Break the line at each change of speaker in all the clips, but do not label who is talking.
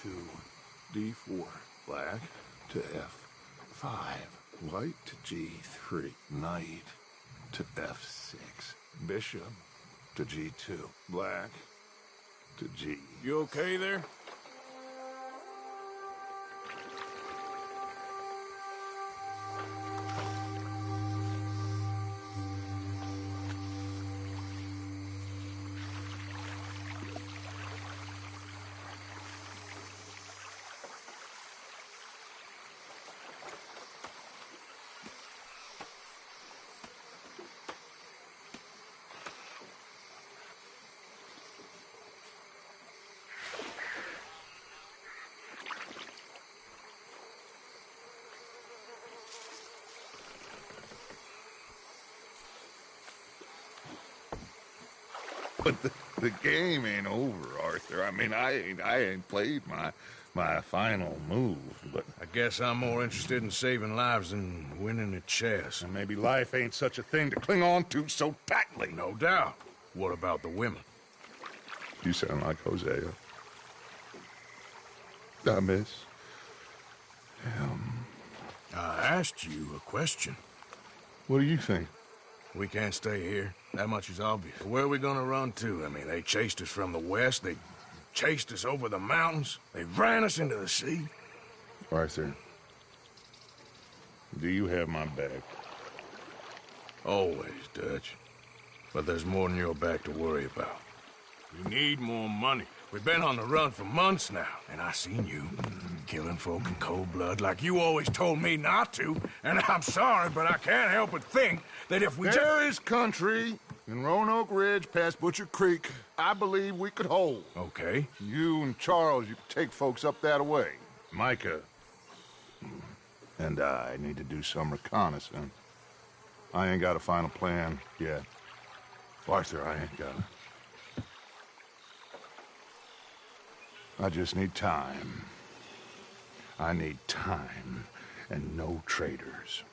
G2, D4, black to F5, white to G3, knight to F6, bishop to G2, black to G.
You okay there?
But the game ain't over, Arthur. I mean, I ain't played my final move, but
I guess I'm more interested in saving lives than winning at chess.
maybe life ain't such a thing to cling on to so tightly.
No doubt. What about the women?
You sound like Hosea. I miss him.
I asked you a question.
What do you think?
We can't stay here. That much is obvious. Where are we gonna run to? I mean, they chased us from the west. They chased us over the mountains. They ran us into the sea.
Arthur, do you have my back?
Always, Dutch. But there's more than your back to worry about. You need more money. We've been on the run for months now, and I seen you killing folk in cold blood like you always told me not to. And I'm sorry, but I can't help but think that if we
There is country in Roanoke Ridge past Butcher Creek I believe we could hold.
Okay.
You and Charles, you could take folks up that way. Micah and I need to do some reconnaissance. I ain't got a final plan yet. Arthur, I ain't got it. I just need time. I need time and no traitors.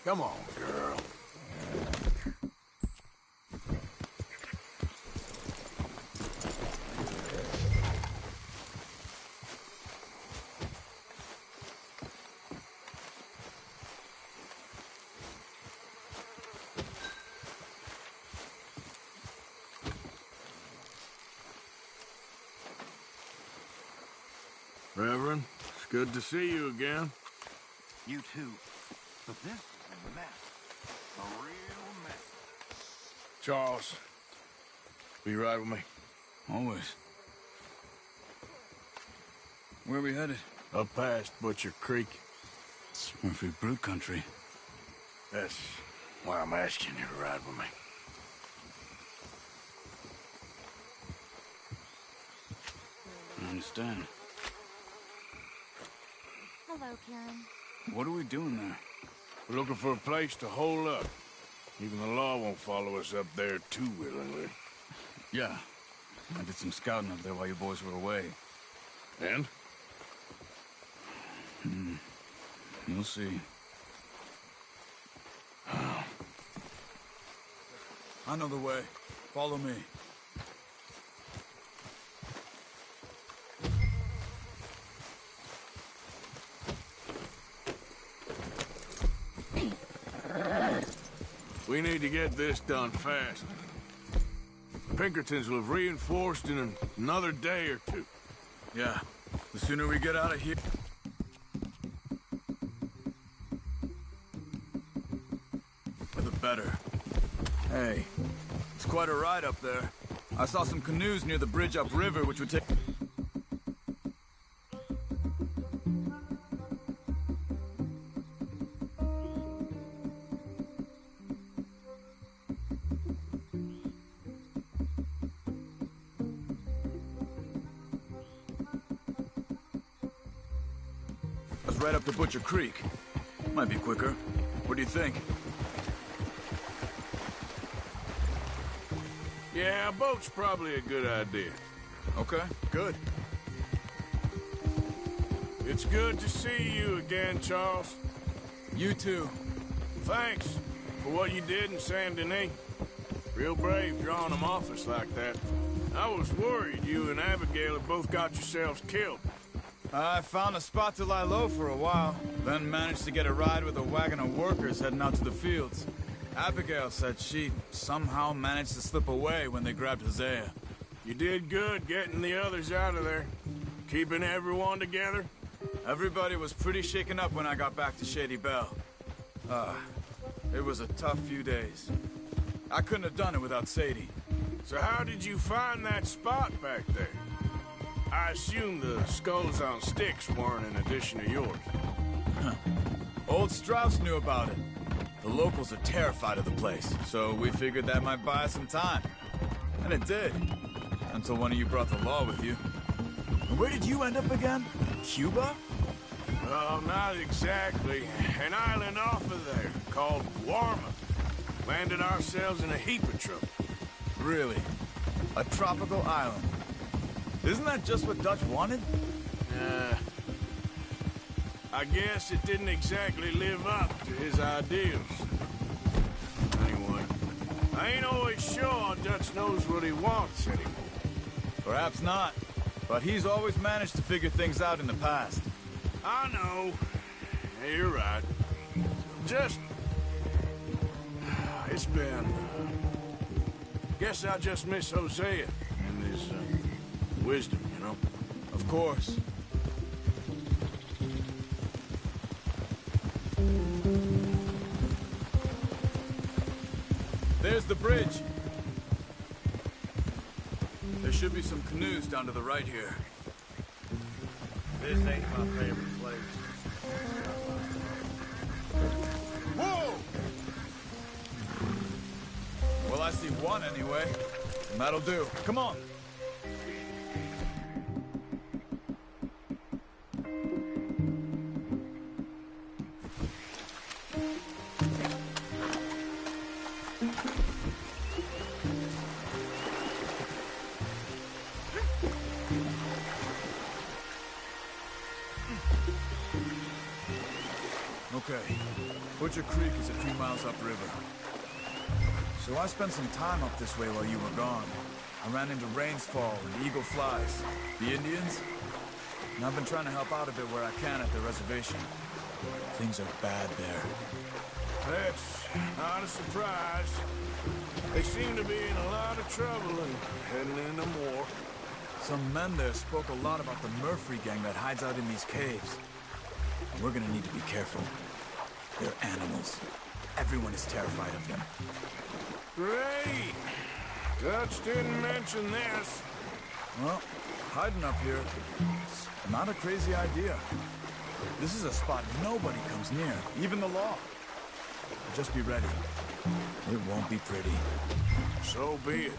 Come on, girl. Reverend, it's good to see you again.
You too. But this is a mess. A real mess.
Charles, be right with me.
Always. Where are we headed?
Up past Butcher Creek.
It's Murphy Brute country.
That's why I'm asking you to ride with me.
I understand.
Hello, Karen.
What are we doing there?
We're looking for a place to hole up. Even the law won't follow us up there too willingly.
Yeah. I did some scouting up there while you boys were away.
And?
You'll see. I know the way. Follow me.
We need to get this done fast. Pinkertons will have reinforced in another day or two.
Yeah. The sooner we get out of here... the better. Hey, it's quite a ride up there. I saw some canoes near the bridge upriver, which would take... right up to Butcher Creek. Might be quicker. What do you think?
Yeah, a boat's probably a good idea.
Okay, good.
It's good to see you again, Charles.
You too.
Thanks for what you did in Saint Denis. Real brave drawing them off us like that. I was worried you and Abigail had both got yourselves killed.
I found a spot to lie low for a while, then managed to get a ride with a wagon of workers heading out to the fields. Abigail said she somehow managed to slip away when they grabbed Hosea.
You did good getting the others out of there. Keeping everyone together.
Everybody was pretty shaken up when I got back to Shady Belle. It was a tough few days. I couldn't have done it without Sadie.
So how did you find that spot back there? I assume the skulls on sticks weren't an addition of yours.
Old Strauss knew about it. The locals are terrified of the place, so we figured that might buy us some time. And it did. Until one of you brought the law with you. And where did you end up again? Cuba?
Oh, not exactly. An island off of there called Warma. Landed ourselves in a heap of trouble.
Really? A tropical island? Isn't that just what Dutch wanted?
I guess it didn't exactly live up to his ideals. Anyway, I ain't always sure Dutch knows what he wants anymore.
Perhaps not. But he's always managed to figure things out in the past.
I know. Yeah, you're right. Just... It's been... Guess I just miss Hosea and his wisdom, you know?
Of course. There's the bridge. There should be some canoes down to the right here.
This ain't my favorite place.
Whoa! Well, I see one anyway. And that'll do. Come on. Okay. Butcher Creek is a few miles upriver. So I spent some time up this way while you were gone. I ran into Rainsfall and Eagle Flies. The Indians? And I've been trying to help out a bit where I can at the reservation. Things are bad there.
That's not a surprise. They seem to be in a lot of trouble and heading into more.
Some men there spoke a lot about the Murphy gang that hides out in these caves. And we're gonna need to be careful. They're animals. Everyone is terrified of them.
Great! Dutch didn't mention this.
Well, hiding up here, it's not a crazy idea. This is a spot nobody comes near, even the law. Just be ready. It won't be pretty.
So be it.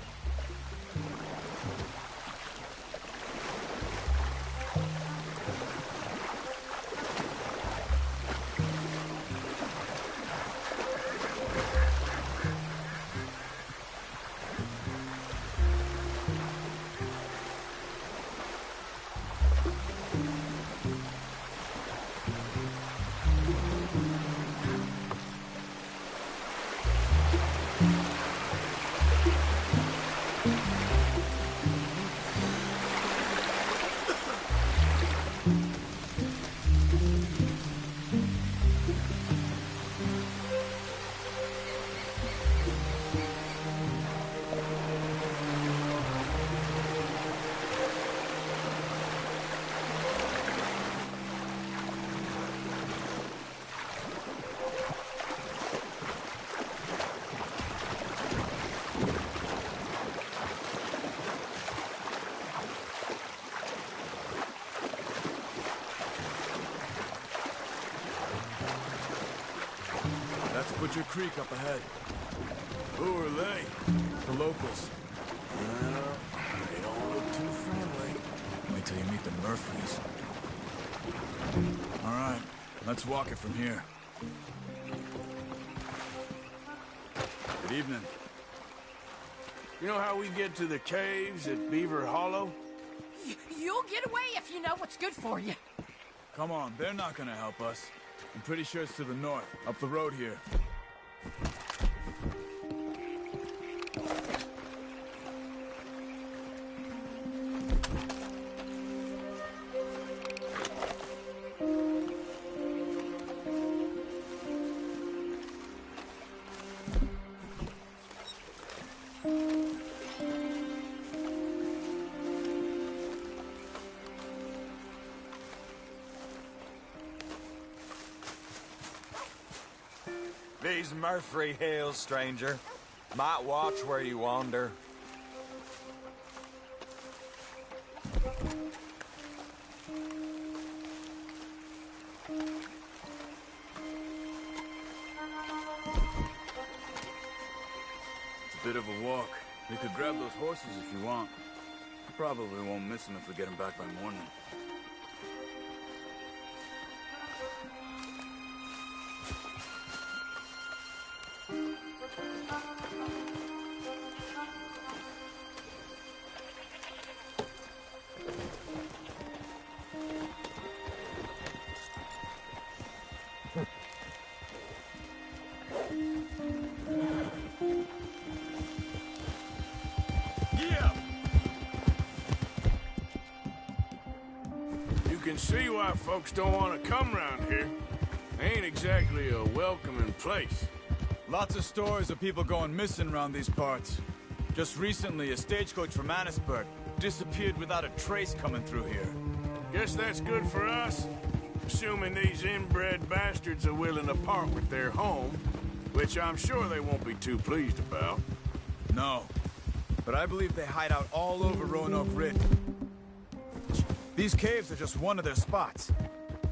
That's Butcher Creek up ahead.
Who are they?
The locals.
Well, they don't look too friendly.
Wait till you meet the Murphys. All right, let's walk it from here. Good evening.
You know how we get to the caves at Beaver Hollow?
You'll get away if you know what's good for you.
Come on, they're not gonna help us. I'm pretty sure it's to the north, up the road here.
These Murphy Hills, stranger. Might watch where you wander.
It's a bit of a walk. We could grab those horses if you want. Probably won't miss them if we get them back by morning.
You can see why folks don't want to come around here. Ain't exactly a welcoming place.
Lots of stories of people going missing around these parts. Just recently, a stagecoach from Annisburg disappeared without a trace coming through here.
Guess that's good for us. Assuming these inbred bastards are willing to part with their home, which I'm sure they won't be too pleased about.
No, but I believe they hide out all over Roanoke Ridge. These caves are just one of their spots,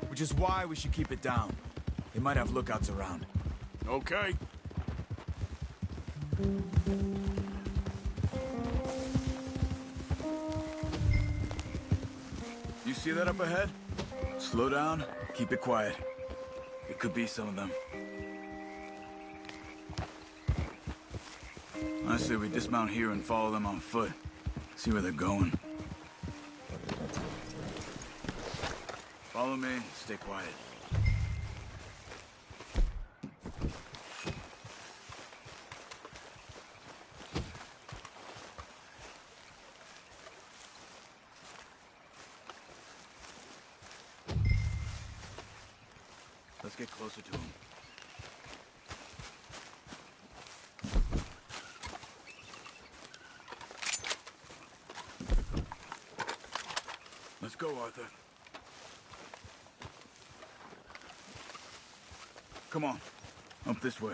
which is why we should keep it down. They might have lookouts around.
Okay.
You see that up ahead? Slow down, keep it quiet. It could be some of them. I say we dismount here and follow them on foot. See where they're going. Follow me, stay quiet. Let's get closer to him. Let's go, Arthur. Come on, up this way.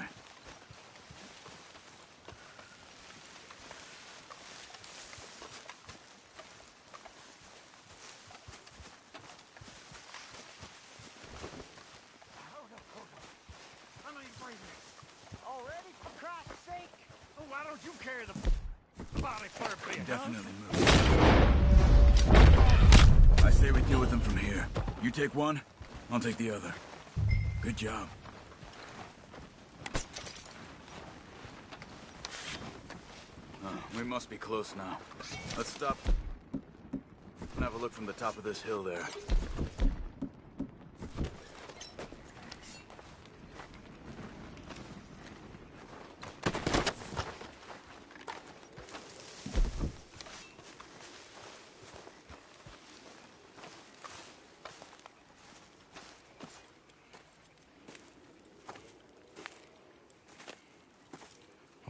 Already? For Christ's sake! Well, why don't you carry the body for a bit,
Definitely move. I say we deal with them from here. You take one, I'll take the other. Good job. We must be close now. Let's stop and have a look from the top of this hill there.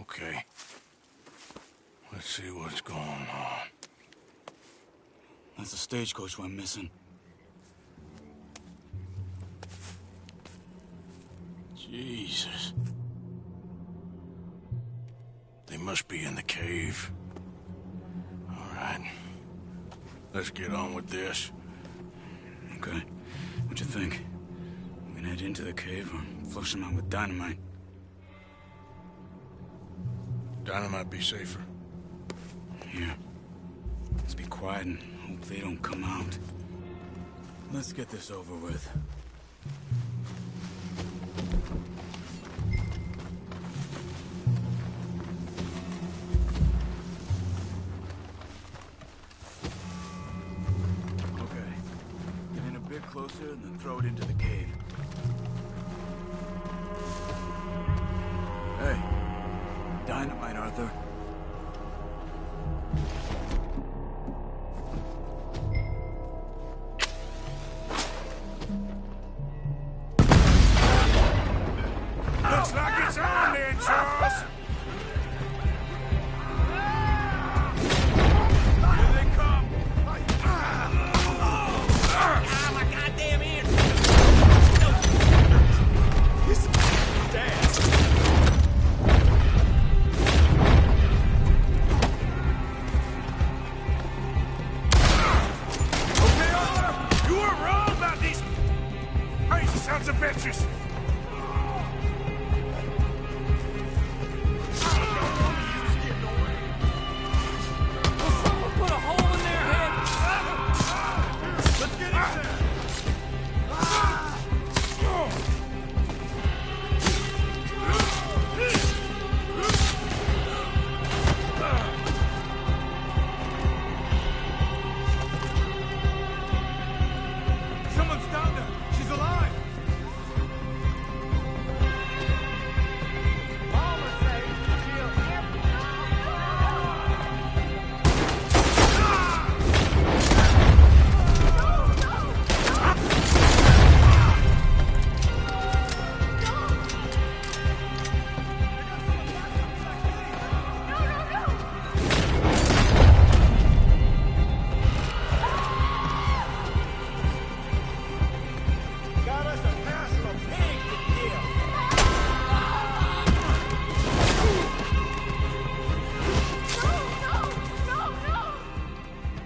Okay. Let's see what's going on.
That's the stagecoach we're missing.
Jesus. They must be in the cave. All right. Let's get on with this.
Okay. What you think? We can head into the cave or flush them out with dynamite?
Dynamite be safer.
Here. Let's be quiet and hope they don't come out. Let's get this over with. closer and then throw it into the cave. Hey, dynamite, Arthur.
Looks like it's on then, Charles. Here they come.
Ah, my goddamn ears!
This dad.
Okay, Arthur, you were wrong about these crazy sons of bitches.
Someone put a hole in their head!
Let's get in there.
Someone's down there. She's alive.
Mama says she'll got us a national pig to kill!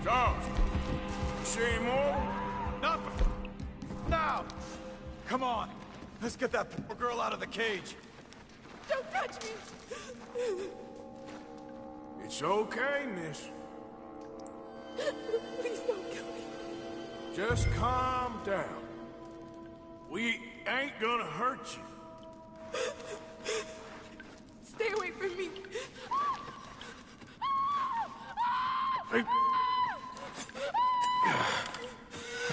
Charles, you see any more?
Nothing. Now. Come on. Let's get that poor girl out of the cage.
Don't touch me.
It's okay, miss.
Please don't kill me.
Just calm down. We ain't gonna hurt you.
Stay away from me.
Hey.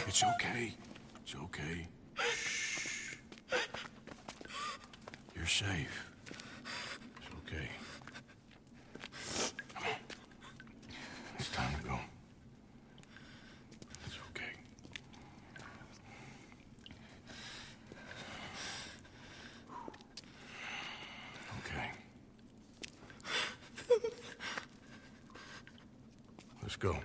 It's okay. It's okay. Shh. You're safe. It's okay. Come on. It's time to go. It's okay. Okay. Let's go.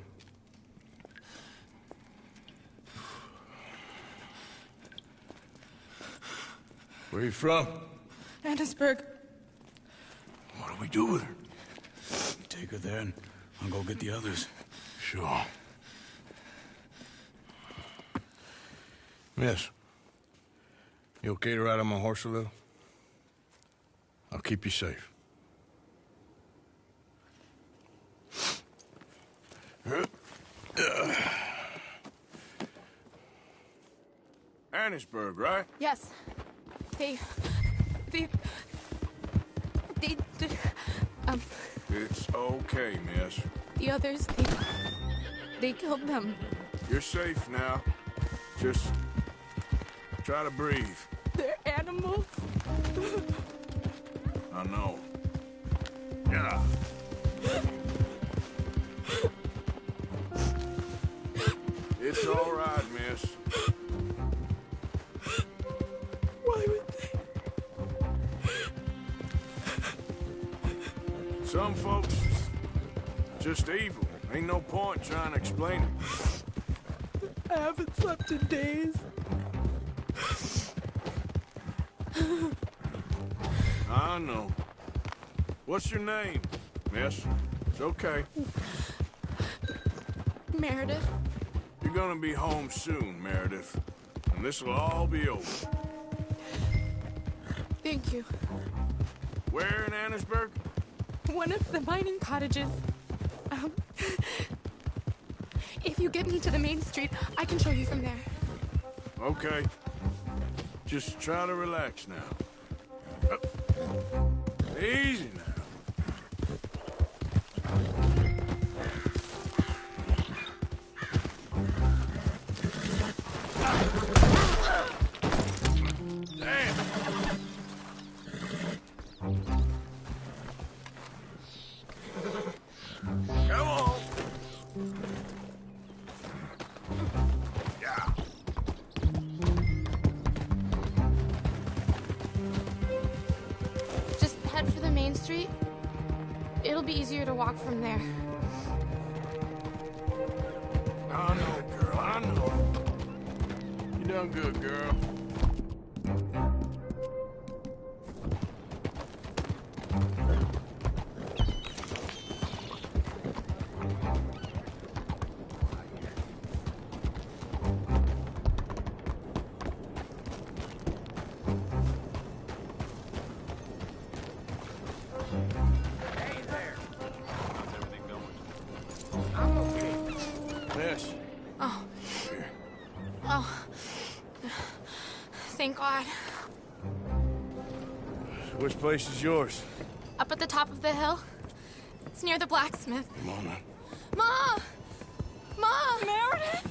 Where are you from?
Annisburg.
What do we do with her?
Take her there and I'll go get the others.
Sure. Miss, you okay to ride on my horse a little? I'll keep you safe. Annisburg, right?
Yes. They,
It's okay, miss.
the others, they killed them.
You're safe now. Just try to breathe.
They're animals.
I know. Yeah. It's all right, miss.
Why would they?
Some folks just evil. Ain't no point trying to explain it.
I haven't slept in days.
I know. What's your name, miss? It's okay.
Meredith.
You're gonna be home soon, Meredith. And this'll all be over.
Thank you.
Where in Annisburg?
One of the mining cottages. If you get me to the main street, I can show you from there.
Okay. Just try to relax now. Easy now.
Main Street. It'll be easier to walk from there.
I know, girl, I know. You done good, girl. Yes.
Oh. Oh. Thank God.
Which place is yours?
Up at the top of the hill. It's near the blacksmith.
Come on now.
Ma! Ma! Meredith!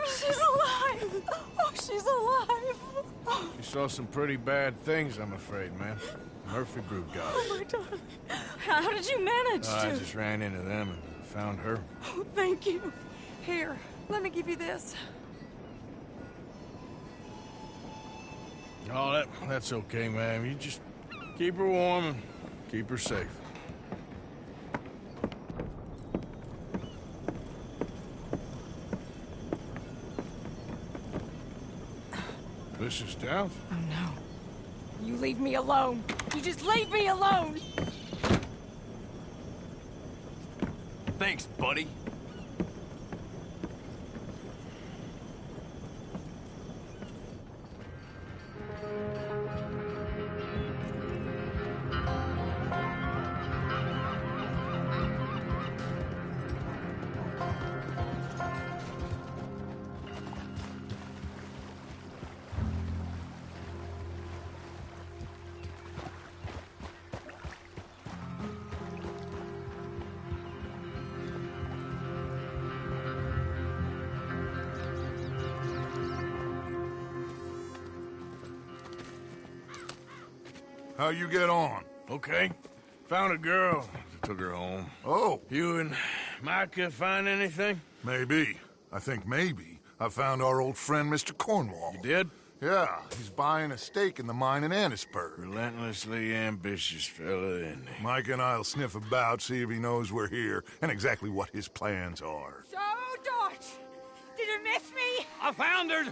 She's alive! Oh, she's alive!
You saw some pretty bad things, I'm afraid, man. Murphy Brood got it.
Oh, my darling. How did you manage
I
to...
just ran into them and found her.
Oh, thank you. Here, let me give you this.
Oh, that's okay, ma'am. You just keep her warm and keep her safe. Mrs. Stout?
Oh, no. You leave me alone. You just leave me alone.
Thanks, buddy.
How you get on?
Okay. Found a girl. Took her home.
Oh,
You and Micah find anything?
maybe. I think maybe. I found our old friend, Mr. Cornwall.
You did?
Yeah, he's buying a stake in the mine in Annisburg.
Relentlessly ambitious fella, isn't he?
Mike and I'll sniff about, see if he knows we're here, and exactly what his plans are.
So, Dutch, did you miss me?
I found her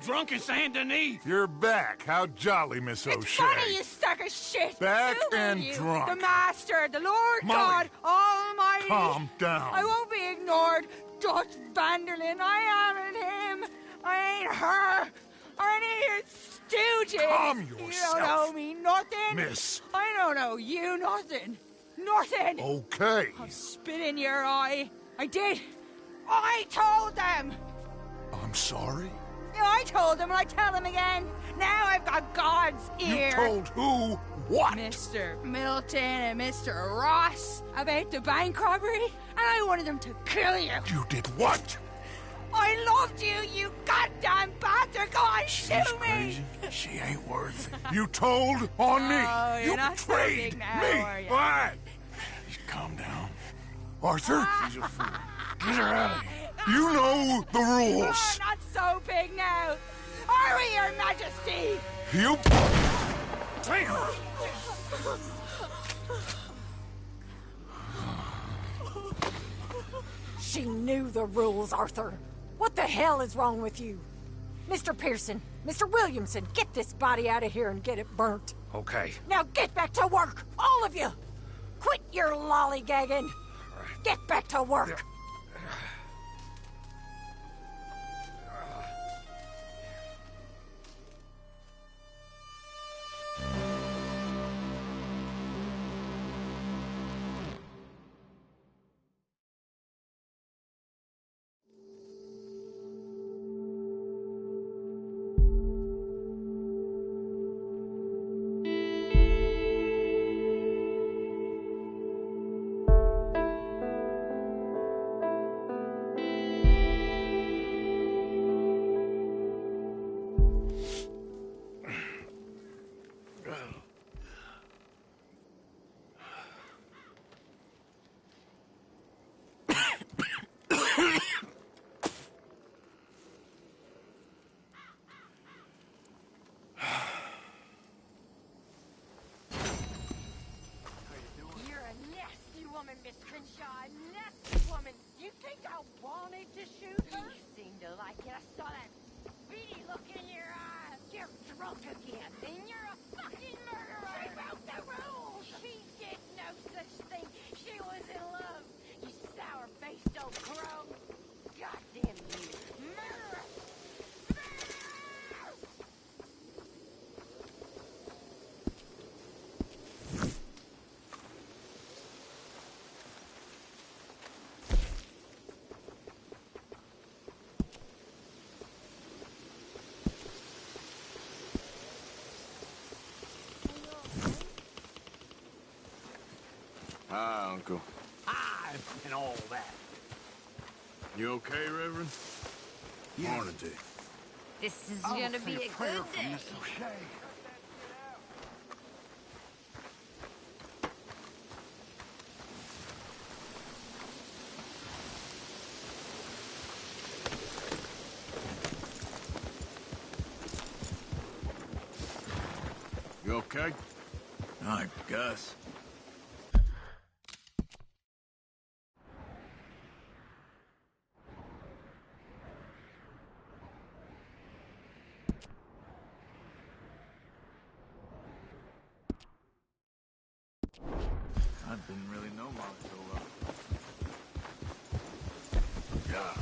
drunk in Saint Denis.
You're back. How jolly, Miss
It's
O'Shea.
funny, you sack of shit.
Back
Who
and
made you?
drunk.
The Master, the Lord
Molly.
God Almighty.
Calm down.
I won't be ignored. Dutch Vanderlyn, I am him. I ain't her. Or any of your stooges.
Calm
You
yourself.
don't know me nothing.
Miss.
I don't know you nothing. Nothing.
Okay.
I'll spit in your eye. I did. I told them.
I'm sorry?
Yeah, I told them and I tell them again. Now I've got God's ear.
You told who what?
Mr. Milton and Mr. Ross about the bank robbery, and I wanted them to kill you.
You did what?
I loved you, you goddamn bastard! Go on,
She's
shoot me!
crazy. She ain't worth it.
You told on me.
Oh, you're
You
not so
betrayed
big now,
me.
are you?
What?
Just calm down.
Arthur,
She's a fool. Get her out of here.
you know the
You're
rules.
not so big now. Are we, Your Majesty?
You...
She knew the rules, Arthur. What the hell is wrong with you? Mr. Pearson, Mr. Williamson, get this body out of here and get it burnt.
Okay.
Now get back to work, all of you! Quit your lollygagging! Get back to work! look in your eyes. You're drunk again, and you're a fucking murderer. She broke the rules. She did no such thing. She was in love. You sour-faced old crow. Goddamn you, murderer!
Hi, Uncle.
Hi, and all that.
You okay, Reverend? Morning to you.
This is
I'll
gonna
say
be a
prayer
good
for
day.
Miss O'Shea.
You okay?
I guess. I didn't really know Molly so well.
Yeah.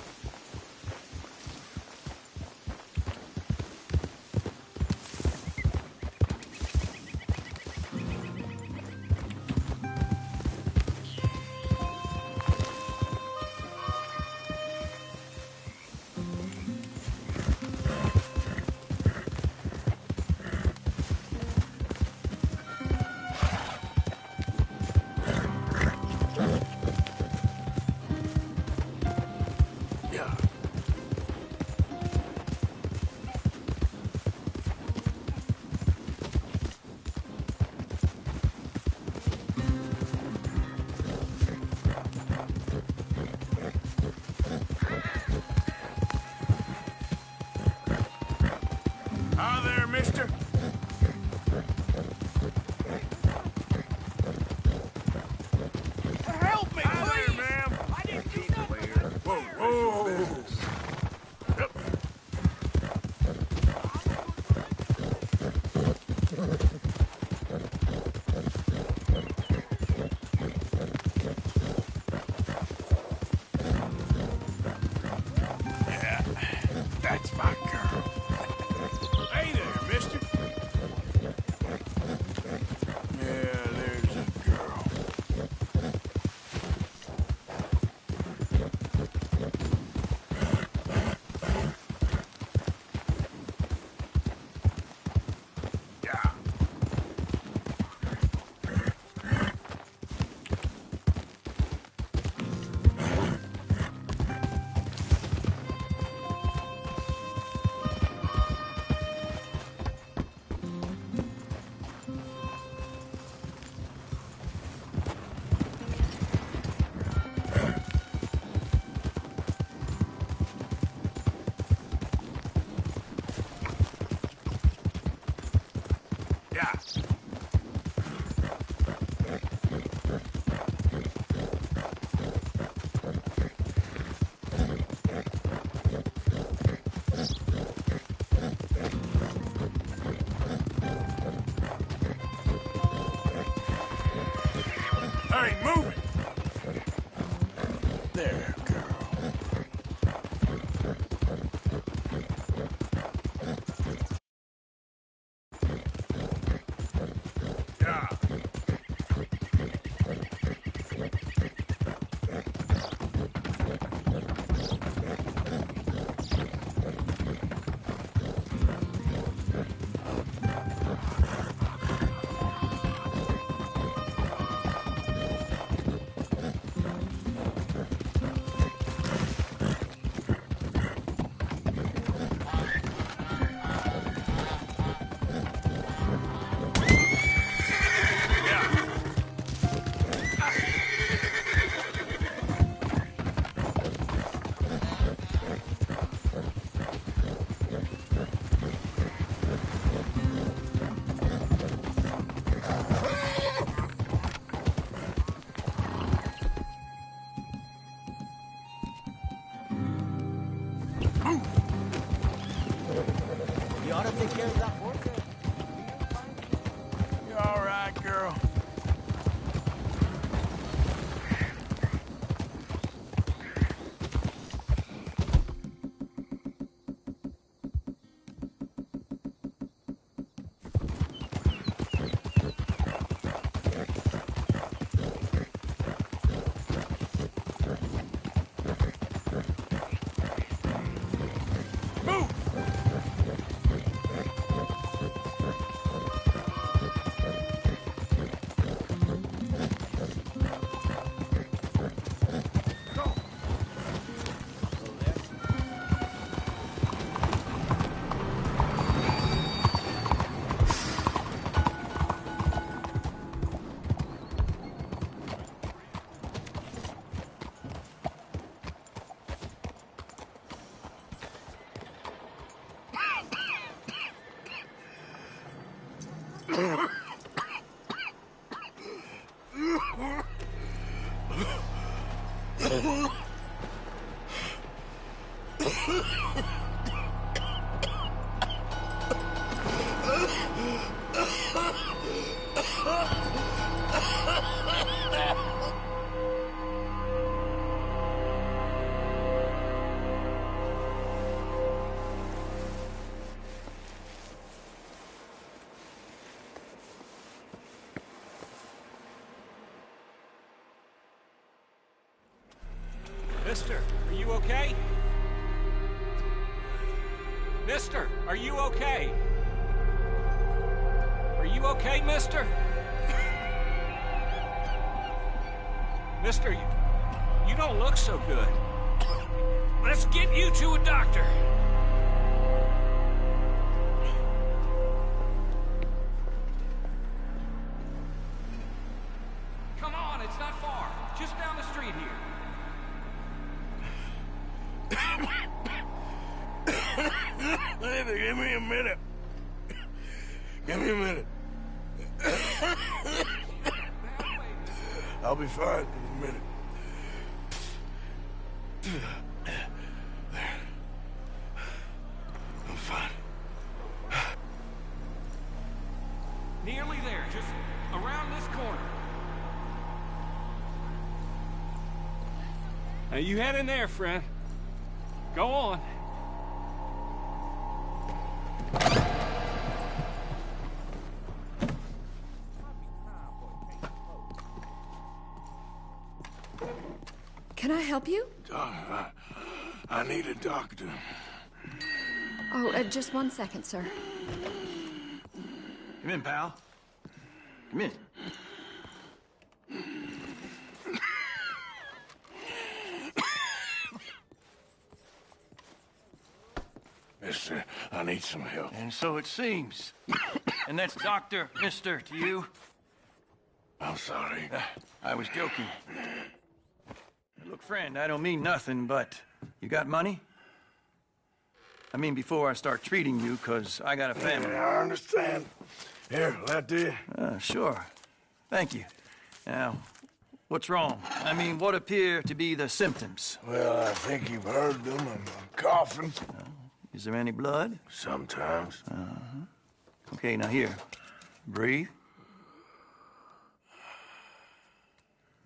Yeah. Hi there, mister.
Help me,
Hi there,
please!
ma'am.
I didn't do nothing.
Whoa, whoa. Yep. Yeah, that's my girl. Hey there, mister. Yeah, there's a girl. Yeah. Yeah. Hey, move it! There, girl. Yeah.
ought to take care of that horse.
You all right, girl?
Mister, are you okay? Mister, are you okay? Are you okay, mister? Mister, you don't look so good. Let's get you to a doctor. Come on, it's not far. Just down the street here.
Give me a minute. Give me a minute. I'll be fine in a minute. There. I'm fine.
Nearly there, just around this corner. Now you head in there, friend. Go on.
Can I help you?
I need a doctor.
Oh, just 1 second, sir.
Come in, pal. Come in.
Mister, I need some help.
And so it seems. And that's Dr. Mister to you?
I'm sorry.
I was joking. Look, friend, I don't mean nothing, but you got money? I mean, before I start treating you, 'cause I got a family.
Yeah, I understand. Here, that do you?
Sure. Thank you. Now, what's wrong? I mean, what appear to be the symptoms?
Well, I think you've heard them. I'm coughing.
Is there any blood?
Sometimes.
Okay, now here. Breathe.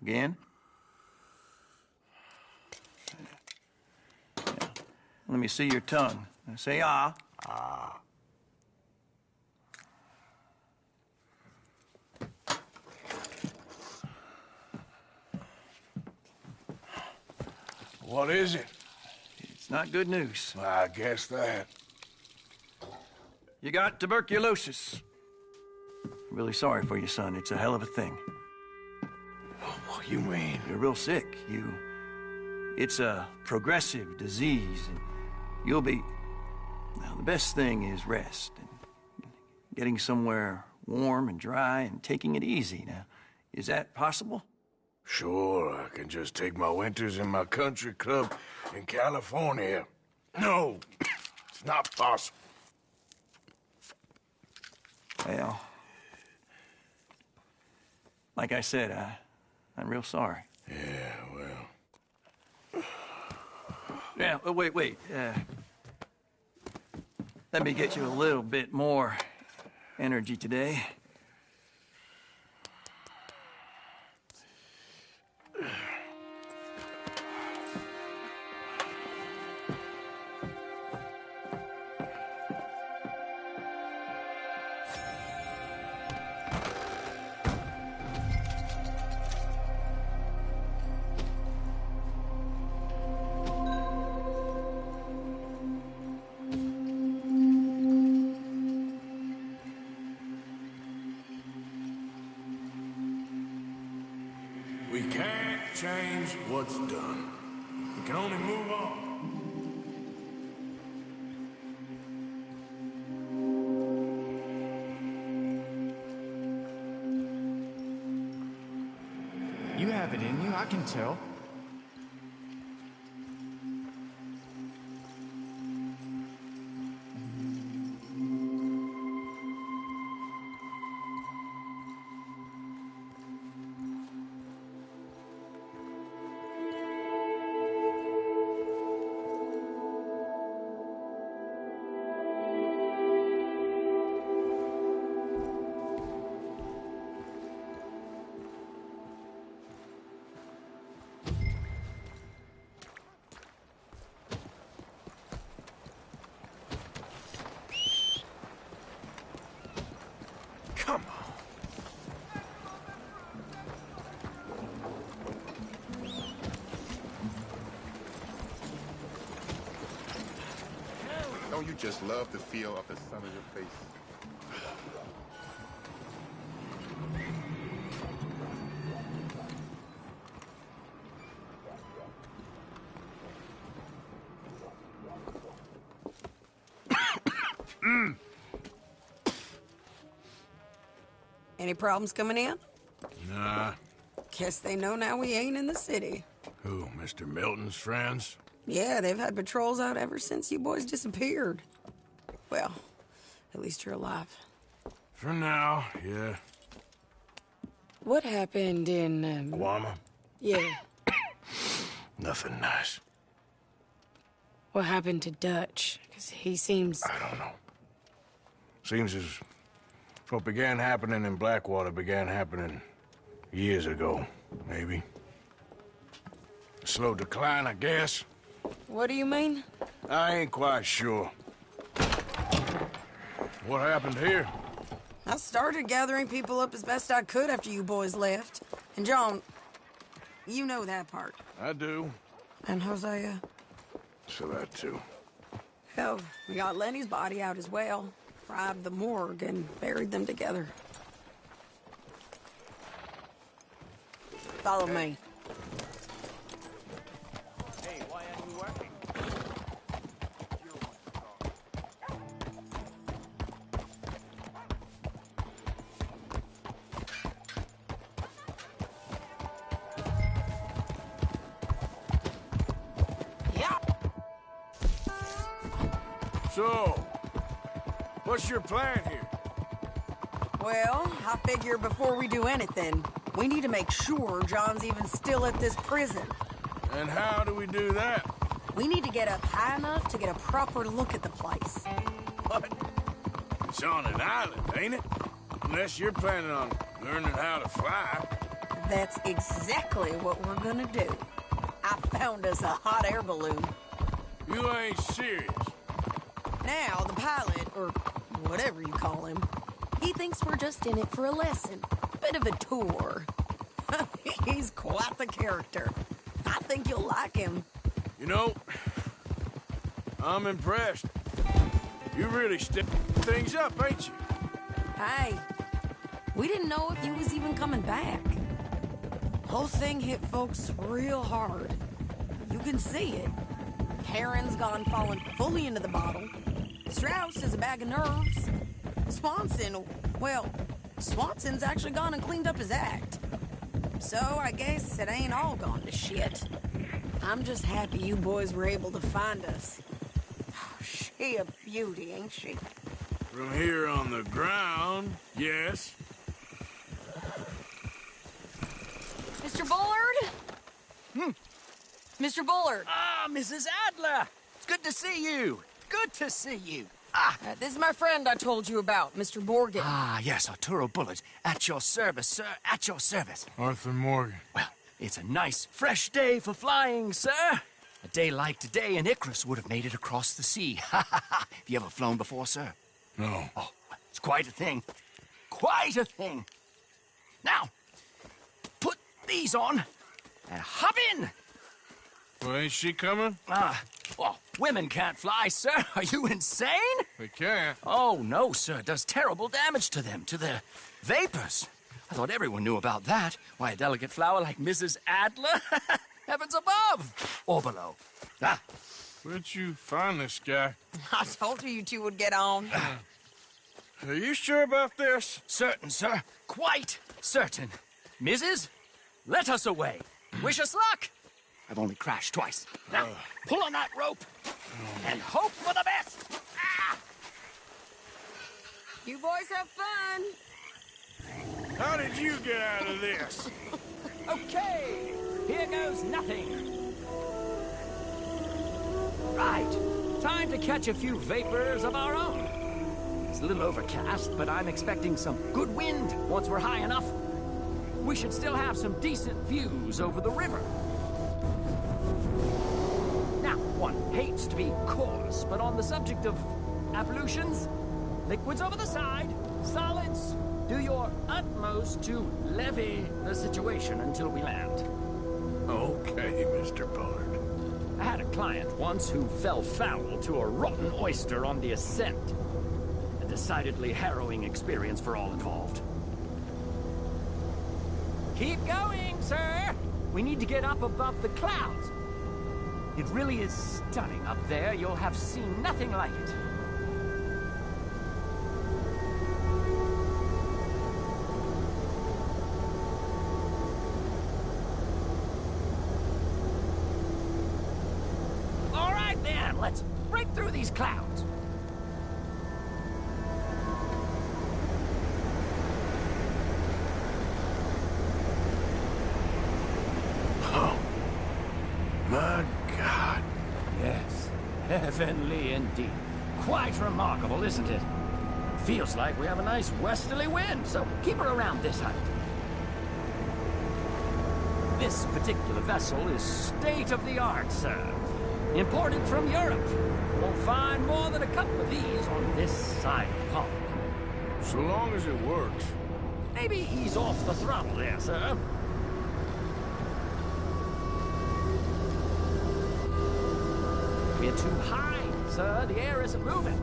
Again. Let me see your tongue. Say ah.
Ah. What is it?
It's not good news.
I guess that.
You got tuberculosis. Really sorry for you, son. It's a hell of a thing.
What do you mean?
You're real sick. It's a progressive disease, and you'll be... Now, the best thing is rest, and getting somewhere warm and dry and taking it easy. Now, is that possible?
Sure, I can just take my winters in my country club in California. No, it's not possible.
Well, like I said, I'm real sorry.
Yeah, well...
Yeah, wait. Let me get you a little bit more energy today.
We can't change what's done. We can only move on.
You have it in you, I can tell.
Come on.
Don't you just love the feel of the sun on your face?
Any problems coming in?
Nah.
Guess they know now we ain't in the city.
Who, Mr. Milton's friends?
Yeah, they've had patrols out ever since you boys disappeared. Well, at least you're alive.
For now, yeah.
What happened in,
Guama?
Yeah.
Nothing nice.
What happened to Dutch? Because he seems...
I don't know. Seems as what began happening in Blackwater began happening years ago, maybe. A slow decline, I guess.
What do you mean?
I ain't quite sure. What happened here?
I started gathering people up as best I could after you boys left. And John, you know that part.
I do.
And Hosea?
So that too.
Hell, we got Lenny's body out as well. Robbed the morgue and buried them together. Follow me.
Hey, why aren't you working?
Yeah.
So, what's your plan here?
Well, I figure before we do anything, we need to make sure John's even still at this prison.
And how do we do that?
We need to get up high enough to get a proper look at the place.
What? It's on an island, ain't it? Unless you're planning on learning how to fly.
That's exactly what we're gonna do. I found us a hot air balloon.
You ain't serious.
Now, the pilot, or whatever you call him, he thinks we're just in it for a lesson. Bit of a tour. He's quite the character. I think you'll like him.
You know, I'm impressed. You really stepped things up, ain't you?
Hey, we didn't know if you was even coming back. Whole thing hit folks real hard. You can see it. Karen's gone falling fully into the bottle. Strauss is a bag of nerves. Swanson's actually gone and cleaned up his act. So I guess it ain't all gone to shit. I'm just happy you boys were able to find us. She a beauty, ain't she?
From here on the ground, yes.
Mr. Bullard?
Mr. Bullard! Ah, Mrs. Adler! It's good to see you. Good to see you.
This is my friend I told you about, Mr. Morgan.
Ah, yes, Arturo Bullet. At your service, sir. At your service.
Arthur Morgan.
Well, it's a nice, fresh day for flying, sir. A day like today, and Icarus would have made it across the sea. Ha ha ha. Have you ever flown before, sir?
No.
Oh, it's quite a thing. Quite a thing. Now, put these on and hop in.
Well, ain't she coming?
Well, women can't fly, sir. Are you insane?
They can't.
Oh, no, sir. It does terrible damage to them, to their vapors. I thought everyone knew about that. Why, a delicate flower like Mrs. Adler? Heavens above. Or below.
Where'd you find this guy?
I told you two would get on.
Are you sure about this?
Certain, sir. Quite certain. Mrs., let us away. Wish us luck. I've only crashed twice. Now, pull on that rope and hope for the best.
You boys have fun.
How did you get out of this?
Okay, here goes nothing. Right, time to catch a few vapors of our own. It's a little overcast, but I'm expecting some good wind once we're high enough. We should still have some decent views over the river. Now, one hates to be coarse, but on the subject of ablutions, liquids over the side, solids, do your utmost to levy the situation until we land.
Okay, Mr. Bullard.
I had a client once who fell foul to a rotten oyster on the ascent. A decidedly harrowing experience for all involved. Keep going, sir! We need to get up above the clouds. It really is stunning up there. You'll have seen nothing like it. All right, then. Let's break through these clouds.
My God.
Yes, heavenly indeed. Quite remarkable, isn't it? Feels like we have a nice westerly wind, so keep her around this height. This particular vessel is state-of-the-art, sir. Imported from Europe. Won't find more than a couple of these on this side of the pond.
So long as it works.
Maybe ease off the throttle there, sir. We're too high, sir. The air isn't moving.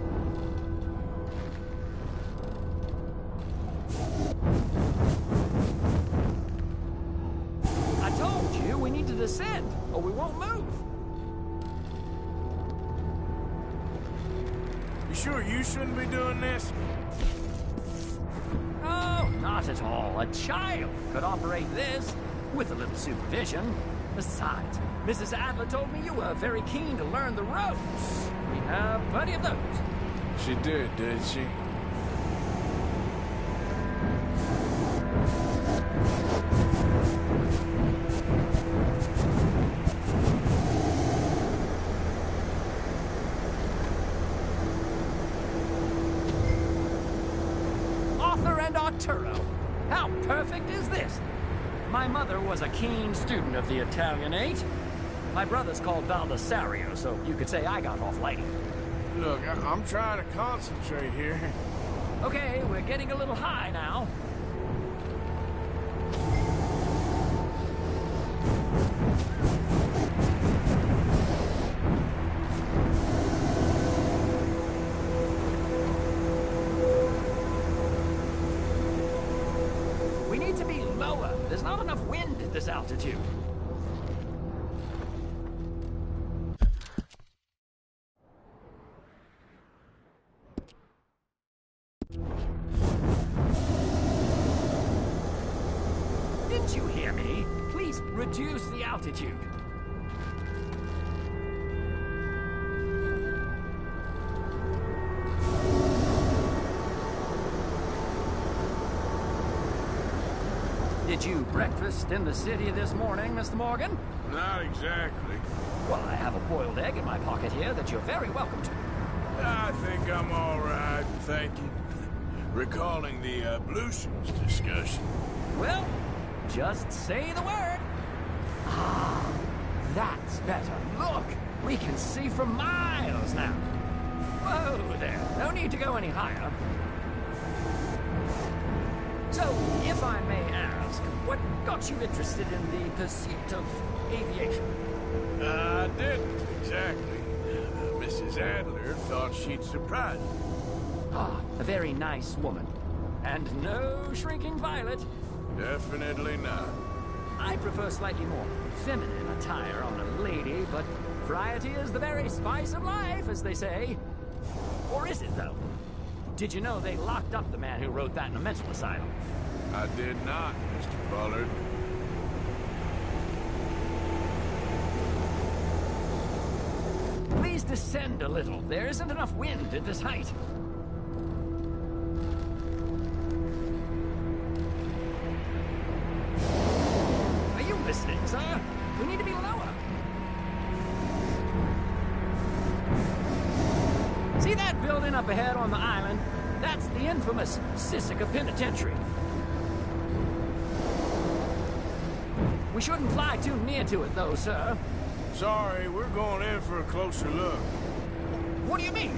I told you we need to descend, or we won't move.
You sure you shouldn't be doing this?
Oh, not at all. A child could operate this with a little supervision. Besides, Mrs. Adler told me you were very keen to learn the ropes. We have plenty of those.
She did she?
Arthur and Arturo. How perfect is this? My mother was a keen student of the Italianate. My brother's called Baldessario, so you could say I got off light.
Look, I'm trying to concentrate here.
Okay, we're getting a little high now. We need to be lower. There's not enough wind at this altitude. Didn't you hear me? Please reduce the altitude. Did you breakfast in the city this morning, Mr. Morgan?
Not exactly.
Well, I have a boiled egg in my pocket here that you're very welcome to.
I think I'm all right, thank you. Recalling the ablutions discussion.
Well, just say the word. Ah, that's better. Look, we can see for miles now. Whoa there, no need to go any higher. So, if I may ask, what got you interested in the pursuit of aviation?
I didn't, exactly. Mrs. Adler thought she'd surprise me.
Ah, a very nice woman. And no shrinking violet.
Definitely not.
I prefer slightly more feminine attire on a lady, but variety is the very spice of life, as they say. Or is it, though? Did you know they locked up the man who wrote that in a mental asylum?
I did not, Mr. Bullard.
Please descend a little. There isn't enough wind at this height. Are you listening, sir? We need to be lower. See that building up ahead on the island? That's the infamous Sisika Penitentiary. We shouldn't fly too near to it, though, sir.
Sorry, we're going in for a closer look.
What do you mean?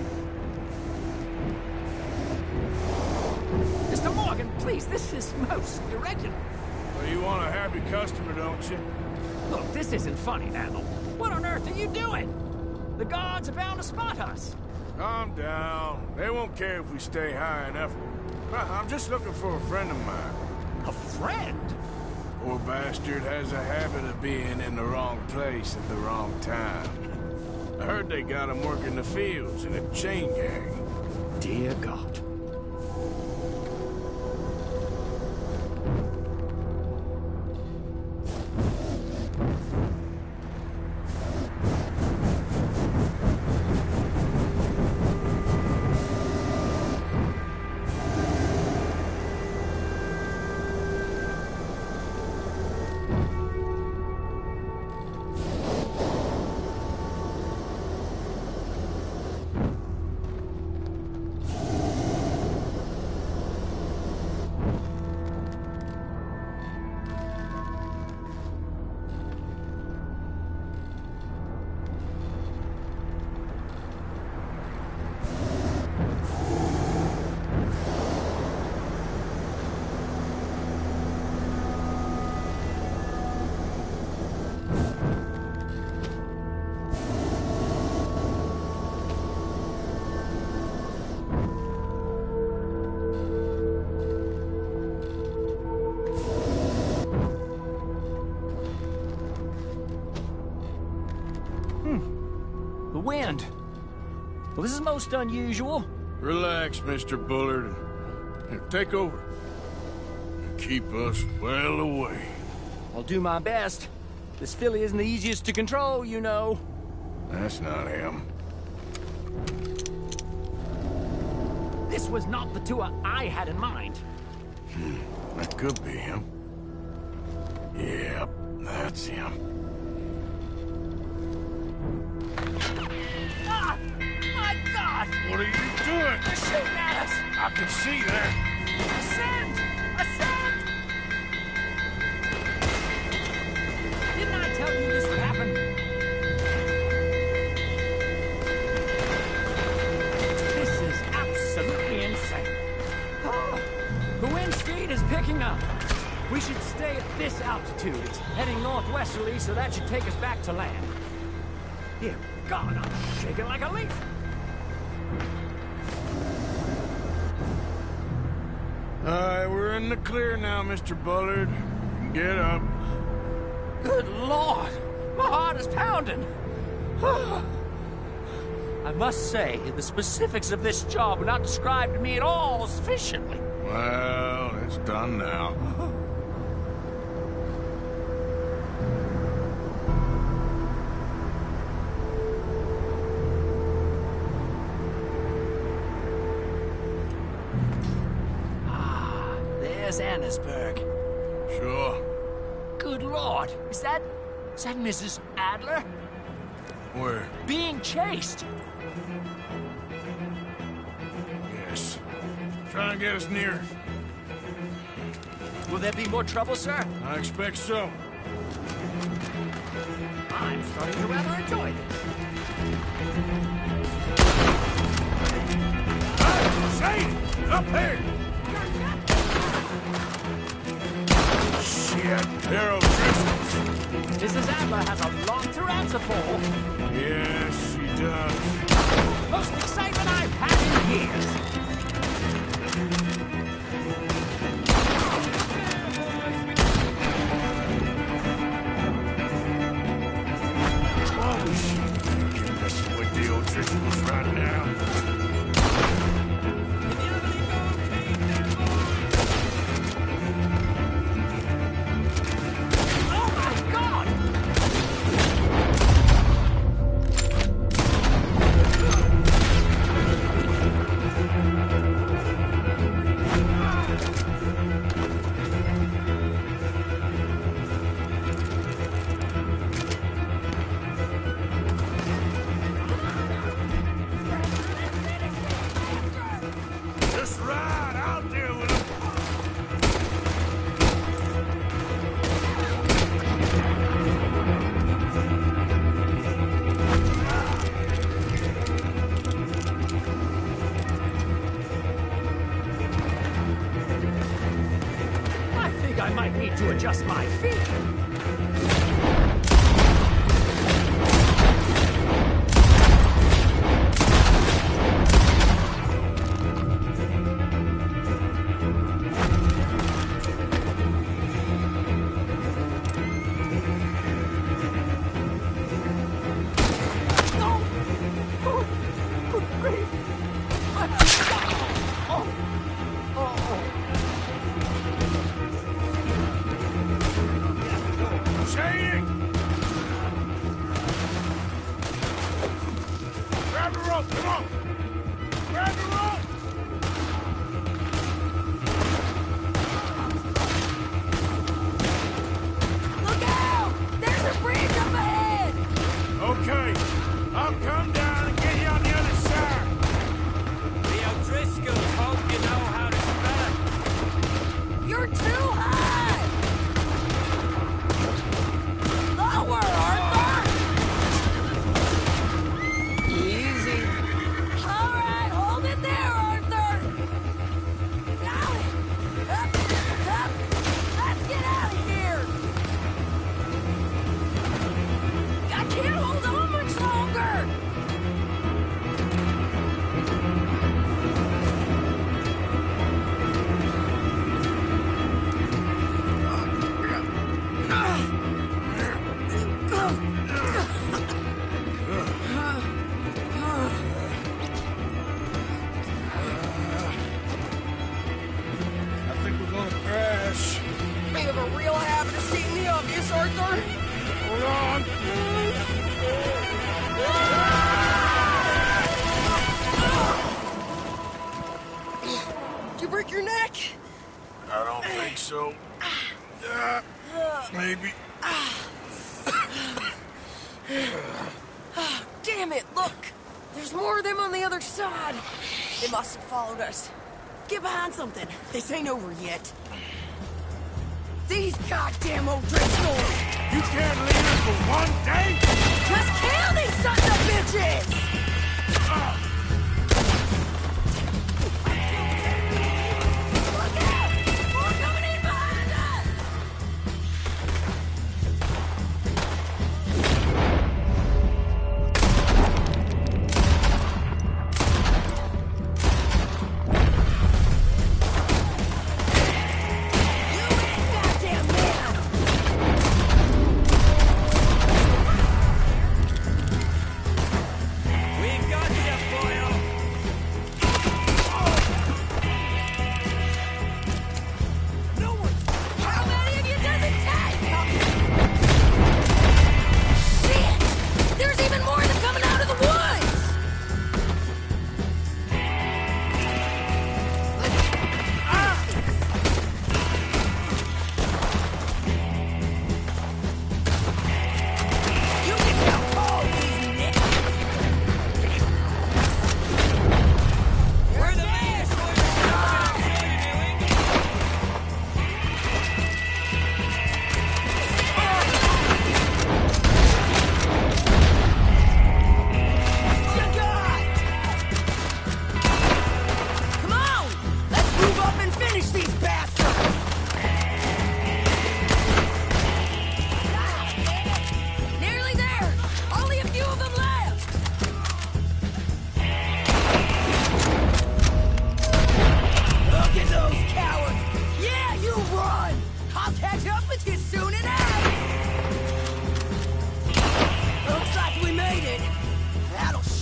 Mr. Morgan, please, this is most irregular.
Well, you want a happy customer, don't you?
Look, this isn't funny, Admiral. What on earth are you doing? The guards are bound to spot us.
Calm down. They won't care if we stay high enough. I'm just looking for a friend of mine.
A friend?
Poor bastard has a habit of being in the wrong place at the wrong time. I heard they got him working the fields in a chain gang.
Dear God. The wind. Well, this is most unusual.
Relax, Mr. Bullard. Here, take over. Keep us well away.
I'll do my best. This filly isn't the easiest to control, you know.
That's not him.
This was not the tour I had in mind.
That could be him. Yep, that's him.
Ah! My God!
What are you doing?
They're shooting at us!
I can see that.
Ascend! Ascend! Didn't I tell you this would happen? This is absolutely insane. Oh, the wind speed is picking up. We should stay at this altitude. It's heading northwesterly, so that should take us back to land. Dear God, I'm shaking like a leaf.
All right, we're in the clear now, Mr. Bullard. Get up.
Good Lord! My heart is pounding. I must say, the specifics of this job were not described to me at all sufficiently.
Well, it's done now.
There's Annesburg.
Sure.
Good Lord, is that Mrs. Adler?
Where?
Being chased.
Yes. Try and get us near.
Will there be more trouble, sir?
I expect so.
I'm starting to rather enjoy this.
Shane! Up there! Shit! They're O'Driscolls.
Mrs. Adler has a lot to answer for.
Yes, she does.
Most excitement I've had in years.
Oh, shit. You're messing with the O'Driscolls right now.
I might need to adjust my feet.
Maybe.
Damn it, look! There's more of them on the other side. They must have followed us. Get behind something. This ain't over yet. These goddamn O'Driscolls!
You can't leave us for one day?
Just kill these sons of bitches!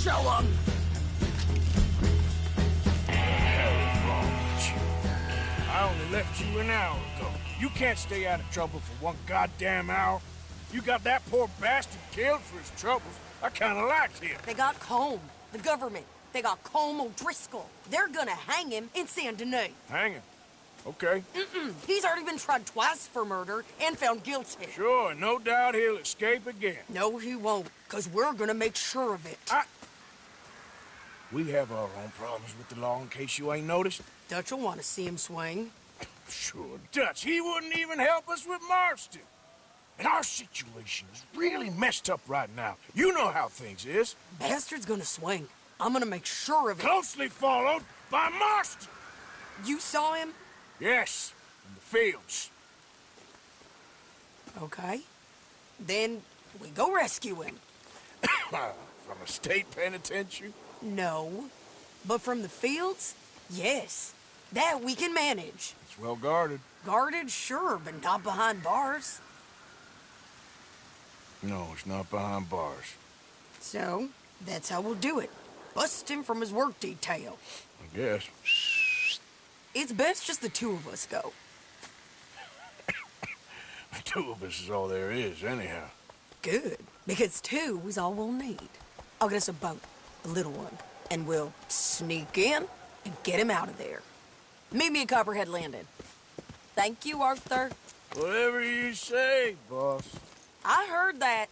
Show 'em!
What the hell is wrong with you? I only left you an hour ago. You can't stay out of trouble for one goddamn hour. You got that poor bastard killed for his troubles. I kinda liked him.
They got Combe, the government. They got Combe O'Driscoll. They're gonna hang him in Saint Denis.
Hang him? Okay.
He's already been tried twice for murder and found guilty.
Sure, and no doubt he'll escape again.
No, he won't, because we're gonna make sure of it.
We have our own problems with the law in case you ain't noticed.
Dutch will want to see him swing.
Sure, Dutch, he wouldn't even help us with Marston. And our situation is really messed up right now. You know how things is.
Bastard's gonna swing. I'm gonna make sure of it.
Closely followed by Marston.
You saw him?
Yes, in the fields.
Okay. Then we go rescue him.
From a state penitentiary?
No. But from the fields? Yes. That we can manage.
It's well guarded.
Guarded, sure, but not behind bars.
No, it's not behind bars.
So, that's how we'll do it. Bust him from his work detail.
I guess.
It's best just the two of us go.
The two of us is all there is, anyhow.
Good, because two is all we'll need. I'll get us a boat, a little one, and we'll sneak in and get him out of there. Meet me at Copperhead Landing. Thank you, Arthur.
Whatever you say, boss.
I heard that.